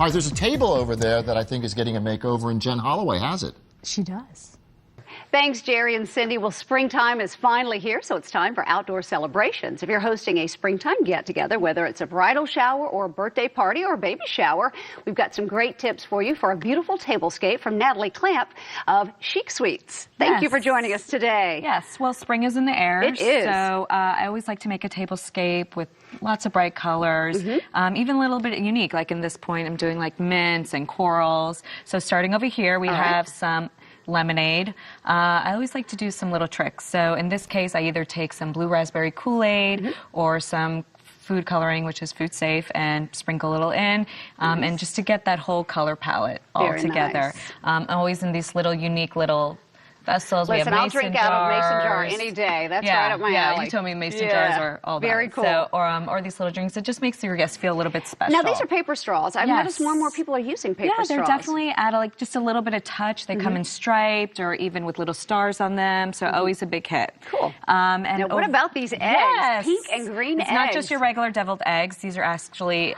All right, there's a table over there that I think is getting a makeover, and Jen Holloway has it. She does. Thanks, Jerry and Cindy. Well, springtime is finally here, so it's time for outdoor celebrations. If you're hosting a springtime get-together, whether it's a bridal shower or a birthday party or a baby shower, we've got some great tips for you for a beautiful tablescape from Natalie Clamp of Chic Sweets. Thank you for joining us today. Yes, well, spring is in the air. It is. So I always like to make a tablescape with lots of bright colors, even a little bit unique. Like in this point, I'm doing like mints and corals. So starting over here, we have some lemonade. I always like to do some little tricks. So in this case, I either take some blue raspberry Kool-Aid or some food coloring, which is food safe, and sprinkle a little in, and just to get that whole color palette all together. Nice. Always in these little unique little vessels. Listen, we have I'll mason drink jars. out of a mason jar any day. That's right up my alley. You told me mason jars are all that. Very cool. So, or these little drinks. It just makes your guests feel a little bit special. Now, these are paper straws. I've noticed more and more people are using paper straws. Yeah, they're definitely add like just a little bit of touch. They come in striped or even with little stars on them. So always a big hit. Cool. And now, what about these eggs? Yes. Pink and green eggs. It's not just your regular deviled eggs. These are actually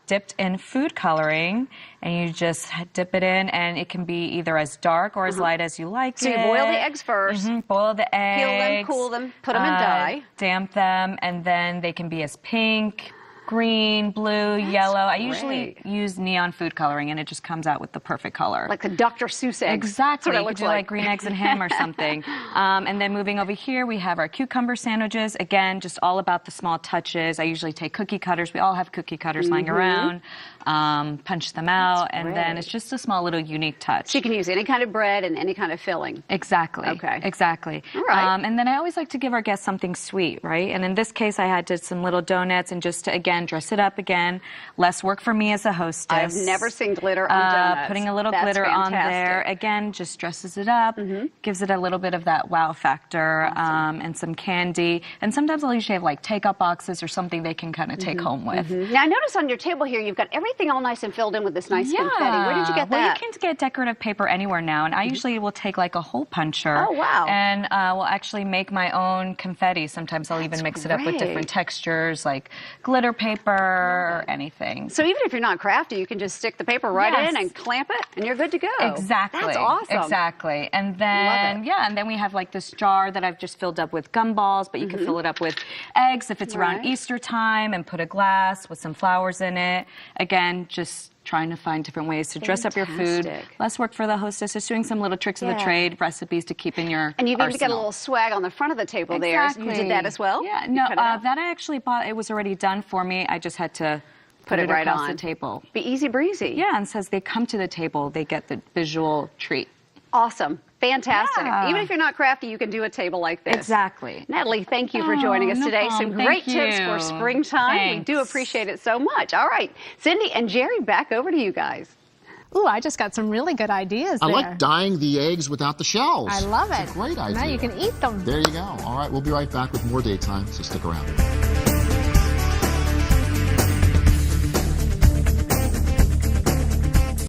dipped in food coloring. And you just dip it in, and it can be either as dark or as light as you like So you boil the eggs first. Boil the eggs. Peel them, cool them, put them in dye. Damp them, and then they can be as pink, green, blue, yellow. I usually use neon food coloring, and it just comes out with the perfect color. Like the Dr. Seuss eggs. Exactly. That's what it You could looks do like green eggs and ham or something. And then moving over here, we have our cucumber sandwiches. Again, just all about the small touches. I usually take cookie cutters. We all have cookie cutters lying around. Punch them out, and then it's just a small little unique touch. So you can use any kind of bread and any kind of filling. Exactly. Okay. Exactly. All right. And then I always like to give our guests something sweet, right? And in this case, I did some little donuts, and just to, again, dress it up again. Less work for me as a hostess. I've never seen glitter on donuts. Putting a little glitter on there, again, just dresses it up, gives it a little bit of that wow factor, and some candy. And sometimes I'll usually have like takeout boxes or something they can kind of take home with. Now, I notice on your table here, you've got everything all nice and filled in with this nice confetti. Where did you get that? Well, you can get decorative paper anywhere now, and I usually will take like a hole puncher. Oh, wow. And will actually make my own confetti. Sometimes I'll even mix it up with different textures, like glitter paper or anything. So even if you're not crafty, you can just stick the paper in and clamp it, and you're good to go. Exactly. That's awesome. Exactly. And then, and then we have like this jar that I've just filled up with gumballs, but you can fill it up with eggs if it's around Easter time, and put a glass with some flowers in it. Again, just trying to find different ways to dress up your food. Less work for the hostess. Just doing some little tricks of the trade, recipes to keep in your And you've even got a little swag on the front of the table there. You did that as well? Yeah. No, that I actually bought. It was already done for me. I just had to put it right across the table. Be easy breezy. Yeah, and says they come to the table, they get the visual treat. Awesome. Fantastic. Even if you're not crafty, you can do a table like this. Exactly. Natalie, thank you for joining us today. Some great tips for springtime. We do appreciate it so much. All right, Cindy and Jerry, back over to you guys. Ooh, I just got some really good ideas there. I like dyeing the eggs without the shells. I love it. It's a great idea. Now you can eat them. There you go. All right, we'll be right back with more Daytime, so stick around.